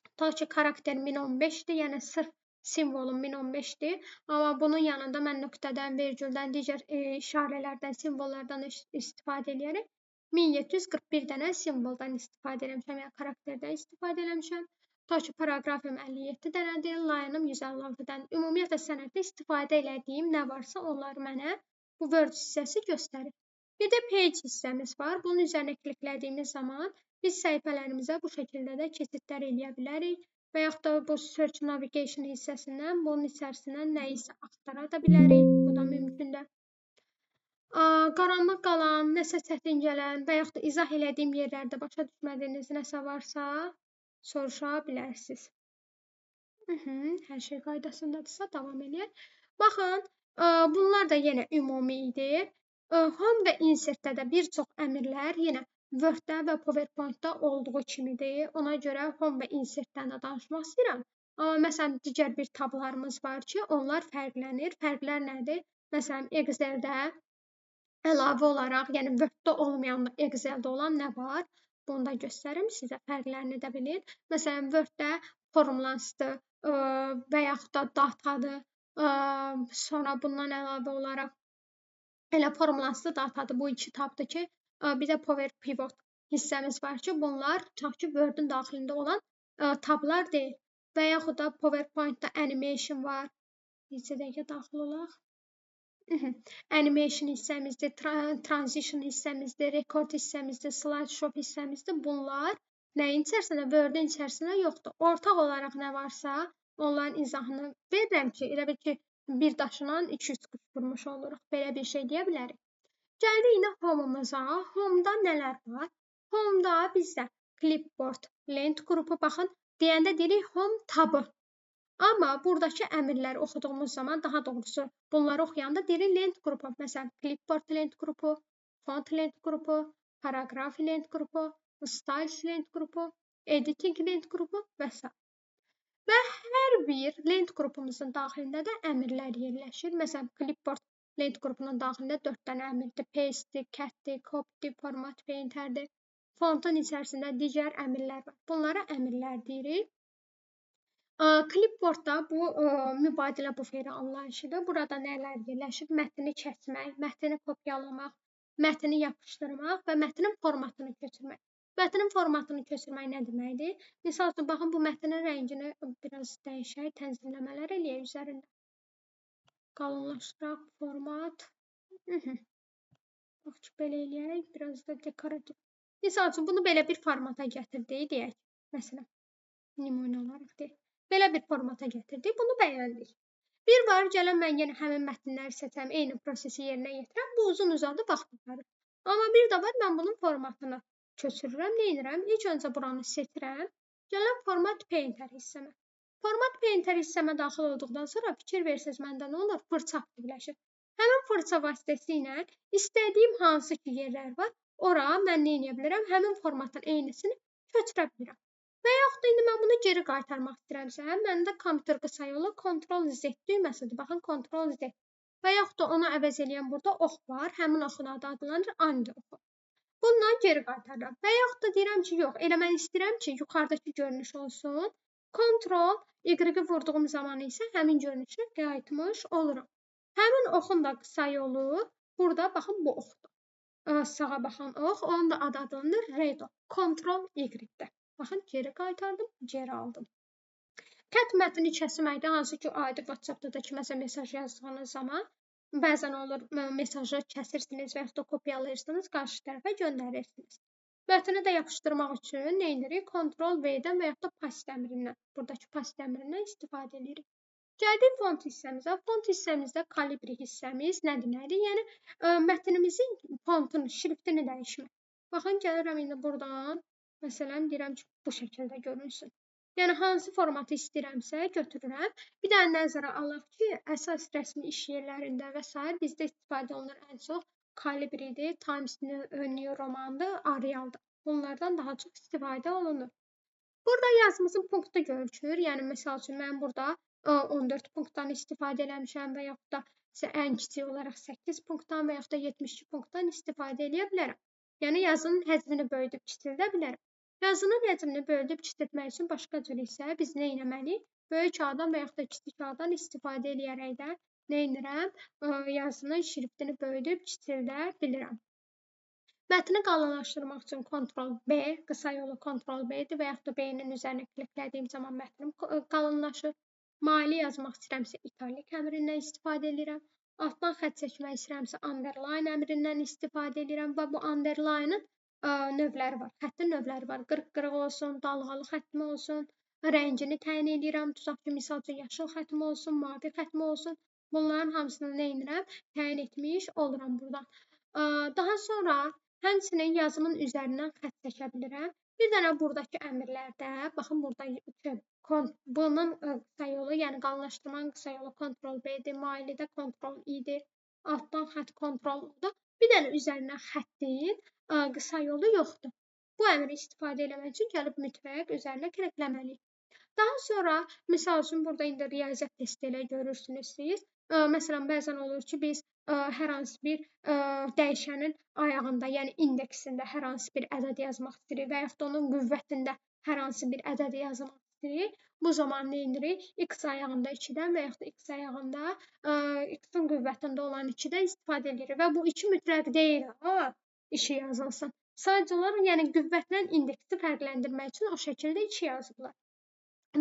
A: Tutaq ki, karakter 1015-dir, yəni sırf simvolum 1015-dir. Amma bunun yanında mən nöqtədən, vergüldən, digər işarələrdən, simvollardan istifadə edərək 1741 dənə simvoldan istifadə eləmişəm, yəni karakterdən istifadə eləmişəm. Tutaq ki, paraqrafım 57 dənədir, line'ım 156 dənə. Ümumiyyətlə sənəddə istifadə elədiyim nə varsa onları mənə bu Word hissəsi göstərir. Bir də page hissəmiz var. Bunun üzərinə kliklədiyimiz zaman biz səhifələrimizə bu şəkildə də keçidlər eləyə bilərik və yaxud da bu search navigation hissəsindən bunun içərisindən nə isə axtara da bilərik. Bu da mümkündür. Qaranlıq qalan, nəsə çətin gələn və yaxud da izah elədiyim yerlərdə başa düşmədiyiniz nəsə varsa soruşa bilərsiniz. Hər şey qaydasındadırsa davam eləyək. Baxın, bunlar da yenə ümumi idi. Home və insertdə də bir çox əmrlər yenə Word-də və PowerPoint-da olduğu kimidir. Ona görə home və insertdən də danışmaq istəyirəm. Amma məsələn, digər bir tablarımız var ki, onlar fərqlənir. Fərqlər nədir? Məsələn, Excel-də əlavə olaraq, yəni Word-də olmayan da Excel-də olan nə var? Bunu da göstərim sizə, fərqlərini də bilin. Məsələn, Word-də formulansıdır və yaxud da datadır. Sonra bundan əlavə olaraq elə formulansıdır, datadır. Bu iki tabdır ki, bir də Power Pivot hissəmiz var ki, bunlar tutaq ki, Word-ün daxilində olan tablar deyil. Və yaxud da PowerPoint-da animation var. Neçə dəqiqə daxil olaq? Animation hissəmizdir, transition hissəmizdir, record hissəmizdir, slideshow hissəmizdir. Bunlar nəyin içərisində? Word-in içərisində yoxdur. Ortaq olaraq nə varsa, onların izahını verirəm ki, elə bil ki, bir daşla 200 quş vurmuş oluruq. Belə bir şey deyə bilərik. Gəldik indi home-umuza. Home-da nələr var? Home-da bizdə clipboard, lent qrupu baxın. Deyəndə deyirik home tabı. Amma buradakı əmrləri oxuduğumuz zaman, daha doğrusu bunları oxuyanda deyirik lent qrupu. Məsələn, clipboard lent qrupu, font lent qrupu, paragraf lent qrupu, styles lent qrupu, editing lent qrupu və s. Və hər bir lent qrupumuzun daxilində də əmrlər yerləşir. Məsələn, clipboard lent qrupunun daxilində 4 dənə əmrdir. Paste, cut, copy, format, painterdir. Fontun içərisində digər əmrlər var. Bunlara əmrlər deyirik. Clipboardda bu mübadilə buferi anlayışıdır. Burada nələr yerləşir? Mətni kəsmək, mətni kopyalamaq, mətni yapışdırmaq və mətnin formatını köçürmək. Mətnin formatını köçürmək nə deməkdir? Misal üçün, baxın, bu mətnin rəngini biraz dəyişək, tənzimləmələr eləyək üzərində. Qalınlaşdıraq, format. Bax ki, belə eləyək, biraz da dekorativ. Misal üçün, bunu belə bir formata gətirdik, deyək. Məsələn, nümunə olaraq deyək. Belə bir formata gətirdik, bunu bəyəndik. Bir var, gələn mən yenə həmin mətnləri seçəm, eyni prosesi yerinə yetirəm, bu uzun-uzadı vaxt aparır. Amma bir də var, mən bunun formatını köçürürəm, nə edirəm? İlk öncə buranı seçirəm, gələn format painter hissəmə. Format painter hissəmə daxil olduqdan sonra fikir versiniz məndə nə olur? Fırça aktivləşir. Həmin fırça vasitəsilə istədiyim hansı ki yerlər var, ora mən nə edə bilirəm? Həmin formatın eynisini köçürə bilirəm. Və yaxud da indi mən bunu geri qaytarmaq istəyirəmsə, məndə kompüter qısa yolu Ctrl-Z düyməsidir. Baxın, Ctrl-Z. Və yaxud da onu əvəz edən burada ox var. Həmin oxun adı adlanır undo oxu. Bundan geri qaytarıram. Və yaxud da deyirəm ki, yox, elə mən istəyirəm ki, yuxarıdakı görünüş olsun. Ctrl-Y vurduğum zaman isə həmin görünüşə qayıtmış olurum. Həmin oxun da qısa yolu burada, baxın, bu oxdur. Sağa baxan ox, onun da adı adlanır red ox. Ctrl-Y-də. Baxın, geri qaytardım, geri aldım. Cut mətni kəsməkdə, hansı ki, adi WhatsApp-da da kiməsə mesaj yazdığınız zaman, bəzən olur, mesajı kəsirsiniz və ya da kopyalayırsınız, qarşı tərəfə göndərirsiniz. Mətni də yapışdırmaq üçün nə edirik? Ctrl-V-dən və ya da paste əmrindən, buradakı paste əmrindən istifadə edirik. Gəldik font hissəmizə. Font hissəmizdə kalibri hissəmiz nə deməkdir? Yəni, mətnimizin fontunu, şriftini dəyişmək. Baxın, gəlirəm indi buradan. Məsələn, deyirəm ki, bu şəkildə görünsün. Yəni, hansı formatı istəyirəmsə götürürəm. Bir də nəzərə alaq ki, əsas rəsmi iş yerlərində və s. bizdə istifadə olunur ən çox kalibridir, Times New Romandır, Arialdır. Bunlardan daha çox istifadə olunur. Burada yazımızın punktu görükür. Yəni, məsəl üçün, mən burada 14 punktdan istifadə eləmişəm və yaxud da ən kiçik olaraq 8 punktdan və yaxud da 72 punktdan istifadə edə bilərəm. Yəni, yazının həcmini böyüdüb kiçildə bilərəm. Yazının həcmini böyüdüb kiçiltmək üçün başqa cür isə biz nə etməliyik? Böyük kağıddan və yaxud da kiçik kağıddan istifadə edərək də nə edirəm? Yazının şriftini böyüdüb kiçildə bilirəm. Mətni qalınlaşdırmaq üçün Ctrl-B, qısa yolu Ctrl-B-dir və yaxud da B-nin üzərinə kliklədiyim zaman mətnim qalınlaşır. Maili yazmaq istəyirəmsə italik əmrindən istifadə edirəm. Altdan xətt çəkmək istəyirəmsə underline əmrindən istifadə edirəm və bu underline-ın növləri var, xəttin növləri var. Qırıq-qırıq olsun, dalğalı xətmi olsun, rəngini təyin edirəm. Tutaq ki, misal üçün, yaşıl xətmi olsun, mavi xətmi olsun. Bunların hamısını nə edirəm? Təyin etmiş oluram buradan. Daha sonra həmçinin yazımın üzərindən xətt çəkə bilirəm. Bir dənə buradakı əmrlərdə, baxın, burada bunun qısa yolu, yəni qalınlaşdırmanın qısa yolu Ctrl-B-dir, mailidə Ctrl-I-dir, altdan xətt Ctrl-U-dur. Bir dənə üzərindən xəttin qısa yolu yoxdur. Bu əmri istifadə etmək üçün gəlib mütləq üzərinə klikləməliyik. Daha sonra, misal üçün, burada indi riyaziyyat testi ilə görürsünüz siz. Məsələn, bəzən olur ki, biz hər hansı bir dəyişənin ayağında, yəni indeksində hər hansı bir ədəd yazmaq istəyirik və yaxud da onun qüvvətində hər hansı bir ədəd yazmaq istəyirik. Bu zaman nə edirik? X ayağında 2-dən və yaxud da X ayağında X-in qüvvətində olan 2-dən istifadə edirik və bu 2 mütləq deyil, işi yazılsın. Sadəcə olaraq, yəni qüvvətlə indeksi fərqləndirmək üçün o şəkildə 2 yazıblar.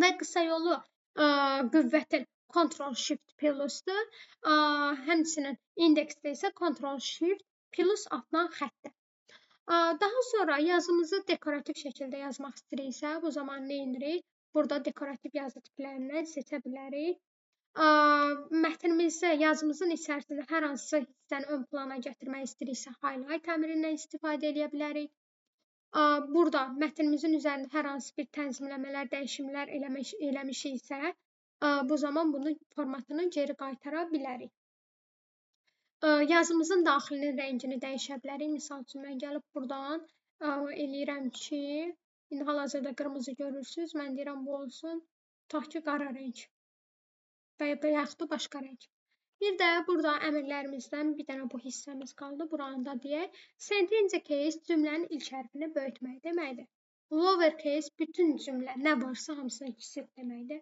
A: Və qısa yolu qüvvətin Ctrl-Shift plusdur. Həmçinin indeksdə isə Ctrl-Shift plus altdan xəttdir. Daha sonra yazımızı dekorativ şəkildə yazmaq istəyiriksə, bu zaman nə edirik? Burada dekorativ yazı tiplərindən seçə bilərik. Mətnimiz isə yazımızın içərisində hər hansısa hissəni ön plana gətirmək istəyiriksə, highlight əmrindən istifadə edə bilərik. Burada mətnimizin üzərində hər hansı bir tənzimləmələr, dəyişimlər eləmişiksə, bu zaman bunun formatını geri qaytara bilərik. Yazımızın daxilinin rəngini dəyişə bilərik. Misal üçün, mən gəlib buradan eləyirəm ki, indi hal-hazırda qırmızı görürsünüz. Mən deyirəm bu olsun, tutaq ki, qara rəng və yaxud da başqa rəng. Bir də burada əmrlərimizdən bir dənə bu hissəmiz qaldı. Buranı da deyək. Sentence case cümlənin ilk hərfini böyütmək deməkdir. Lower case bütün cümlə nə varsa hamısını kiçilt deməkdir.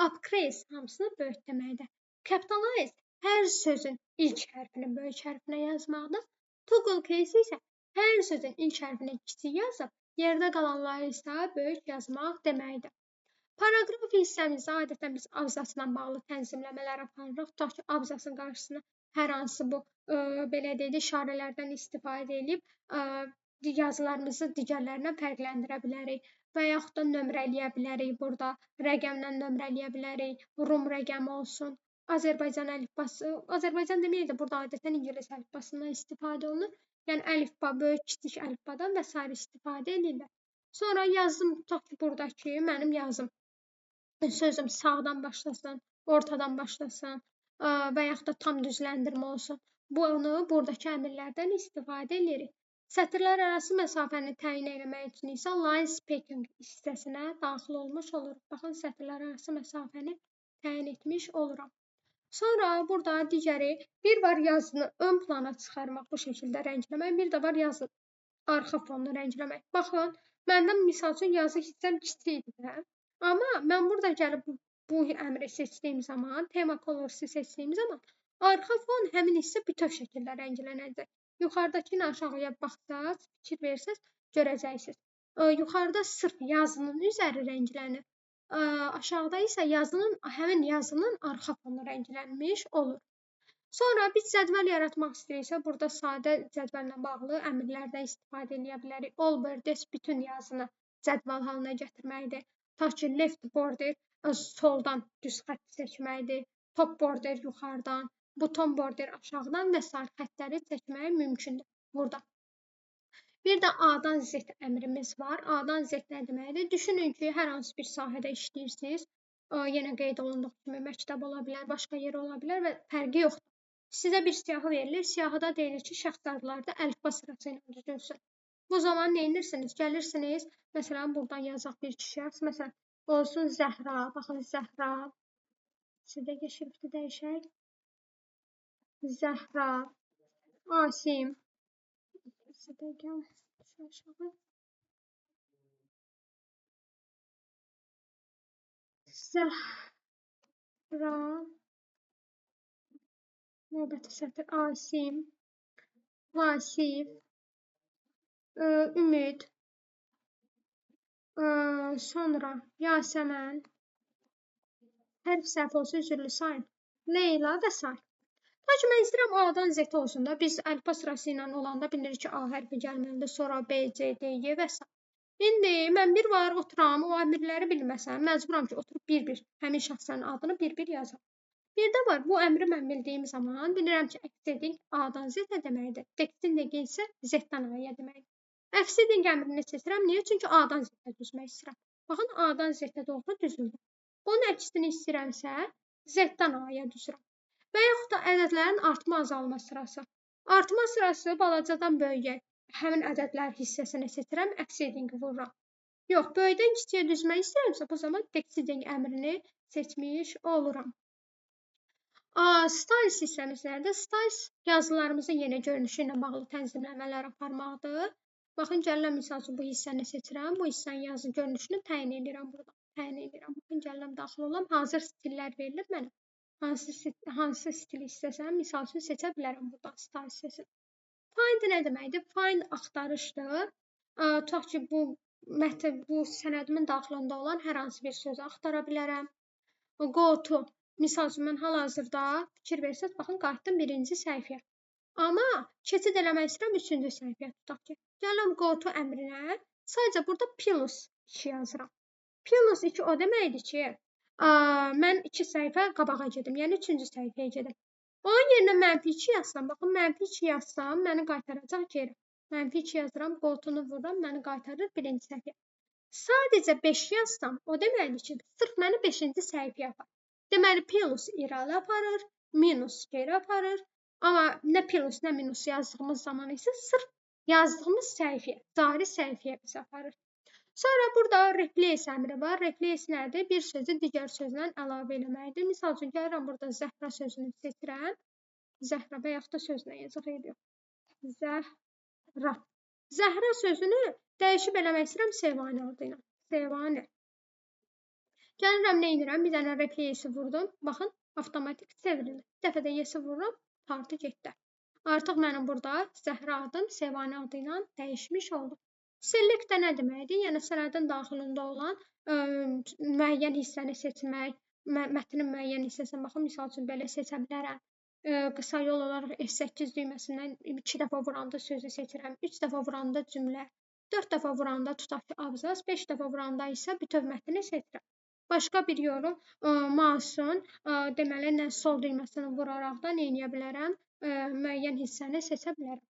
A: Uppercase hamısını böyüt deməkdir. Capitalize hər sözün ilk hərfini böyük hərfinə yazmaqdır. Toggle case isə hər sözün ilk hərfini kiçik yazıb, yerdə qalanları isə böyük yazmaq deməkdir. Paraqraf hissəmizdə adətən biz abzasla bağlı tənzimləmələr aparırıq. Tutaq ki, abzasın qarşısına hər hansı bu belə deyək, işarələrdən istifadə edib yazılarımızı digərlərindən fərqləndirə bilərik və yaxud da nömrələyə bilərik. Burada rəqəmlə nömrələyə bilərik. Rum rəqəmi olsun. Azərbaycan əlifbası. Azərbaycan deməyək də burada adətən ingilis əlifbasından istifadə olunur. Yəni əlifba, böyük, kiçik əlifbadan və sair istifadə edirlər. Sonra yazım, tutaq ki, buradakı mənim yazım. Sözüm sağdan başlasın, ortadan başlasın və yaxud da tam düzləndirmə olsun. Bunu buradakı əmrlərdən istifadə edirik. Sətirlər arası məsafəni təyin etmək üçün isə line spacing hissəsinə daxil olmuş oluruq. Baxın, sətirlər arası məsafəni təyin etmiş oluram. Sonra burada digəri bir var yazını ön plana çıxarmaq, bu şəkildə rəngləmək, bir də var yazını arxa fonunu rəngləmək. Baxın, məndən misal üçün yazı hissəm kiçik idi də. Amma mən burada gəlib bu əmri seçdiyim zaman, tema colors-u seçdiyim zaman arxa fon həmin hissə bütöv şəkildə rənglənəcək. Yuxarıdakı ilə aşağıya baxsaq, fikir versəz, görəcəksiniz. Yuxarıda sırf yazının üzəri rənglənir. Aşağıda isə həmin yazının arxa fonu rənglənmiş olur. Sonra biz cədvəl yaratmaq istəyiriksə, burada sadə cədvəllə bağlı əmrlərdən istifadə edə bilərik. All borders bütün yazını cədvəl halına gətirməkdir. Tutaq ki, left border soldan düz xətt çəkməkdir. Top border yuxarıdan, bottom border aşağıdan və sair xəttləri çəkmək mümkündür burada. Bir də A-dan Z əmrimiz var. A-dan Z nə deməkdir? Düşünün ki, hər hansı bir sahədə işləyirsiniz. Yenə qeyd olunduğu kimi məktəb ola bilər, başqa yer ola bilər və fərqi yoxdur. Sizə bir siyahı verilir. Siyahıda deyilir ki, şəxs adları əlifba sırası ilə düzülsün. Bu zaman nə edirsiniz? Gəlirsiniz, məsələn, buradan yazaq bir şəxs, məsələn, olsun Zəhra, baxın Zəhra, sizə şrifti dəyişək, Zəhra, Asim, sizə gəl, aşağı, Zəhra, növbəti sətir, Asim, Vasif, Ümid, sonra Yasəmən, hərf səhv olsa üzrlü sayın, Leyla və s. Tutaq ki, mən istəyirəm A-dan Z olsun da, biz əlifba sırası ilə olanda bilirik ki, A hərfi gəlməlidir, sonra B, C, D, Y və s. İndi mən bir var oturam, o əmrləri bilməsəm, məcburam ki, oturub bir-bir həmin şəxslərin adını bir-bir yazam. Bir də var, bu əmri mən bildiyim zaman bilirəm ki, exceeding A-dan Z nə deməkdir? Exceeding isə Z-dən A-ya deməkdir. Exceeding əmrini seçirəm. Niyə? Çünki A-dan Z-ə düzmək istəyirəm. Baxın, A-dan Z-ə doğru düzüldü. Bunun əksini istəyirəmsə, Z-dən A-ya düzürəm. Və yaxud da ədədlərin artma azalma sırası. Artma sırası balacadan böyüyə həmin ədədlər hissəsini seçirəm, exceeding vururam. Yox, böyüdən kiçiyə düzmək istəyirəmsə, bu zaman exceeding əmrini seçmiş oluram. Styles hissəmiz nədir? Styles yazılarımızın yeni görünüşü ilə bağlı tənzimləmələr aparmaqdır. Baxın, gəlirəm, misal üçün, bu hissəni seçirəm. Bu hissənin yazı görünüşünü təyin edirəm burada. Baxın, gəlirəm, daxil olam. Hazır stillər verilir mənə. Hansı stili istəsəm, misal üçün, seçə bilərəm buradan style hissəsini. Find nə deməkdir? Find axtarışdır. Tutaq ki, bu sənədimin daxilində olan hər hansı bir sözü axtara bilərəm. Go to. Misal üçün, mən hal-hazırda fikir versəz, baxın, qayıtdım birinci səhifəyə. Amma keçid eləmək istəyirəm 3-cü səhifəyə tutaq ki. Gələm go to əmrinə, sadəcə burada plus 2 yazıram. Plus 2 o deməkdir ki, mən 2 səhifə qabağa gedim, yəni 3-cü səhifəyə gedim. Onun yerinə -2 yazsam, baxın -2 yazsam məni qaytaracaq geri. -2 yazıram, qoltuğunu vururam, məni qaytarır birinci səhifəyə. Sadəcə 5 yazsam, o deməkdir ki, sırf məni 5-ci səhifəyə aparır. Deməli, plus irəli aparır, minus geri aparır. Amma nə plus, nə minus yazdığımız zaman isə sırf yazdığımız səhifəyə, cari səhifəyə bizi aparır. Sonra burada replace əmri var. Replace nədir? Bir sözü digər sözlə əlavə eləməkdir. Misal üçün, gəlirəm burada Zəhra sözünü seçirəm. Zəhra və yaxud da sözlə yazılır. Zəhra. Zəhra sözünü dəyişib eləmək istəyirəm Sevani adı ilə. Sevani. Gəlirəm, nə edirəm? Bir dənə replace vurdum. Baxın, avtomatik çevrilir. Bir dəfə də yes-i vururam, tartı getdi. Artıq mənim burada Zəhra adım Sevani adı ilə dəyişmiş oldu. Select nə deməkdir? Yəni sənədin daxilində olan müəyyən hissəni seçmək, mətnin müəyyən hissəsinə baxın, misal üçün belə seçə bilərəm. Qısa yol olaraq F8 düyməsindən 2 dəfə vuranda sözü seçirəm, 3 dəfə vuranda cümlə, 4 dəfə vuranda tutaq ki, abzas, 5 dəfə vuranda isə bütöv mətni seçirəm. Başqa bir yolu mouse'un deməli sol düyməsini vuraraq da nə edə bilərəm? Müəyyən hissəni seçə bilərəm.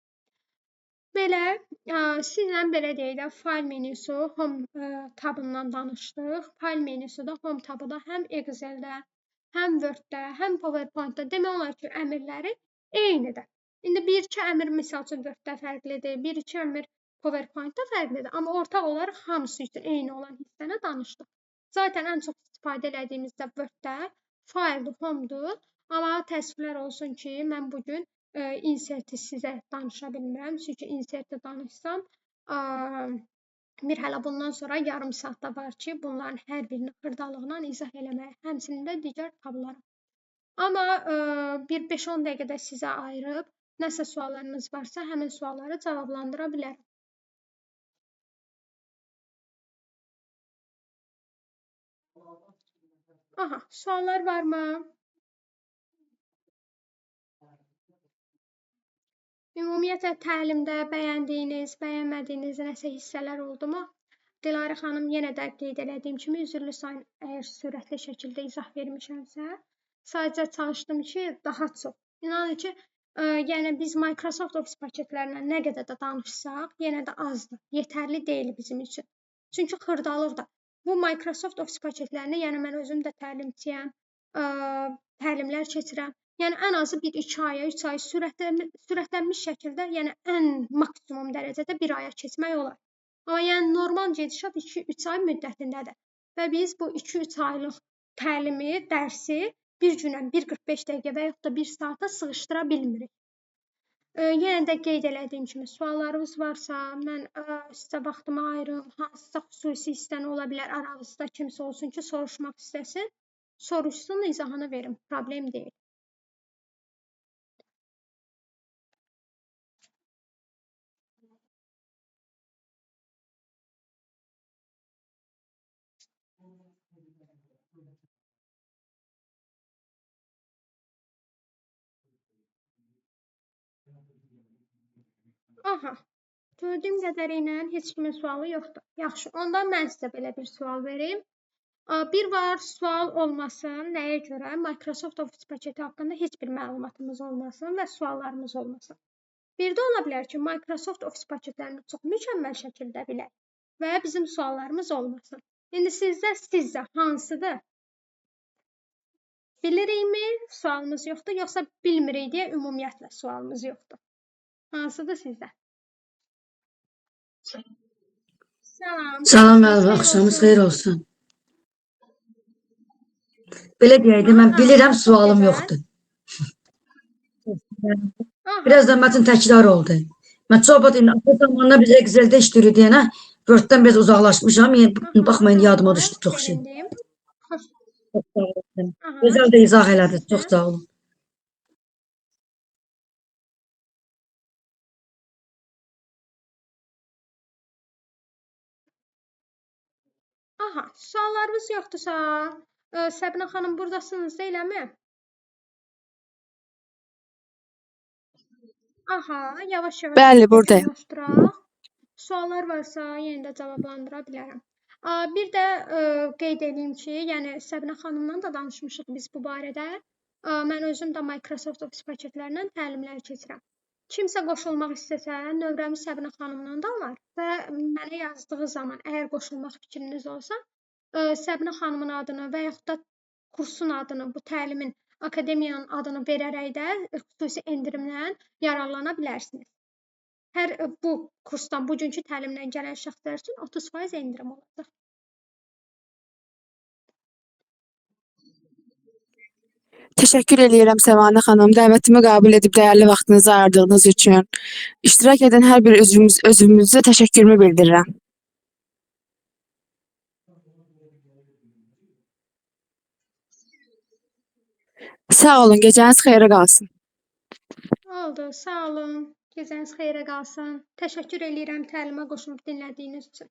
A: Belə, sizlə belə deyək də, fayl menyusu, home tabından danışdıq. Fayl menyusu da, home tabı da həm Excel-də, həm Word-də, həm PowerPoint-da demək olar ki, əmrləri eynidir. İndi bir-iki əmr misal üçün Word-də fərqlidir, bir-iki əmr PowerPoint-da fərqlidir. Amma ortaq olaraq hamısı üçün eyni olan hissəni danışdıq. Zaten ən çox istifadə elədiyimiz də Word-də fayldır, home-dur. Amma təəssüflər olsun ki, mən bugün insert-i sizə danışa bilmirəm. Çünki insert-i danışsam, bir hələ bundan sonra yarım saat da var ki, bunların hər birini xırdalığına izah eləməyə, həmçinin də digər tablara. Amma bir 5-10 dəqiqədə sizə ayırıb, nəsə suallarınız varsa, həmin sualları cavablandıra bilərəm. Aha, suallar varmı? Ümumiyyətlə təlimdə bəyəndiyiniz, bəyənmədiyiniz nəsə hissələr oldumu? Dilarə xanım, yenə də qeyd elədiyim kimi, üzrlü sayın əgər sürətli şəkildə izah vermişəmsə, sadəcə çalışdım ki, daha çox. İnanın ki, yəni biz Microsoft Office paketlərinə nə qədər də danışsaq, yenə də azdır. Yetərli deyil bizim üçün. Çünki xırdalıqdır. Bu Microsoft Office paketlərini, yəni mən özüm də təlimçiyəm, təlimlər keçirəm. Yəni ən azı bir 2 aya, 3 ay sürətlənmiş şəkildə, yəni ən maksimum dərəcədə 1 aya keçmək olar. Amma yəni normal gedişat 2-3 ay müddətindədir. Və biz bu 2-3 aylıq təlimi, dərsi bir günə 1:45 dəqiqə və yaxud da 1 saata sığışdıra bilmirik. Yenə də qeyd elədiyim kimi suallarınız varsa, mən sizə vaxtımı ayırım, hansısa xüsusi hissəni ola bilər, aranızda kimsə olsun ki, soruşmaq istəsin, soruşsun, izahını verim, problem deyil. Aha, gördüyüm qədərilə heç kimin sualı yoxdur. Yaxşı, ondan mən sizə belə bir sual verim. Bir var, sual olmasın, nəyə görə? Microsoft Office paketi haqqında heç bir məlumatımız olmasın və suallarımız olmasın. Bir də ola bilər ki, Microsoft Office paketlərini çox mükəmməl şəkildə bilək və bizim suallarımız olmasın. İndi sizcə hansıdır? Bilirikmi, sualımız yoxdur, yoxsa bilmirik deyə ümumiyyətlə sualımız yoxdur? Hansıdır sizdə? Salam.
C: Salam Əlva, axşamınız xeyir olsun. Belə deyəydim, mən bilirəm, sualım yoxdur. Biraz da mətin təkrar oldu. Mən çoxbat o zamanlar biz Excel-də işləyirik deyənə, Word-dən biraz uzaqlaşmışam. Baxmayın, yadıma düşdü çox şey. Çox sağ olun. Gözəl də izah elədi, çox sağ olun.
A: Aha, suallarınız yoxdursa, Səbinə xanım buradasınız eləmi? Aha, yavaş-yavaş
B: Bəli, buradayım.
A: Suallar varsa yenə də cavablandıra bilərəm. Bir də qeyd edeyim ki, yəni Səbinə xanımla da danışmışıq biz bu barədə. Mən özüm də Microsoft Office paketlərindən təlimlər keçirəm. Kimsə qoşulmaq istəsə, nömrəmi Səbinə xanımdan da alar və mənə yazdığı zaman əgər qoşulmaq fikriniz olsa, Səbinə xanımın adını və yaxud da kursun adını, bu təlimin, akademiyanın adını verərək də xüsusi endirimdən yararlana bilərsiniz. Hər bu kursdan, bugünkü təlimdən gələn şəxslər üçün 30% endirim olacaq.
B: Təşəkkür eləyirəm Səvanə xanım, dəvətimi qəbul edib dəyərli vaxtınızı ayırdığınız üçün. İştirak edən hər bir özümüzə təşəkkürümü bildirirəm. Sağ olun, gecəniz xeyrə qalsın.
A: Oldu, sağ olun. Gecəniz xeyrə qalsın. Təşəkkür eləyirəm təlimə qoşulub dinlədiyiniz üçün.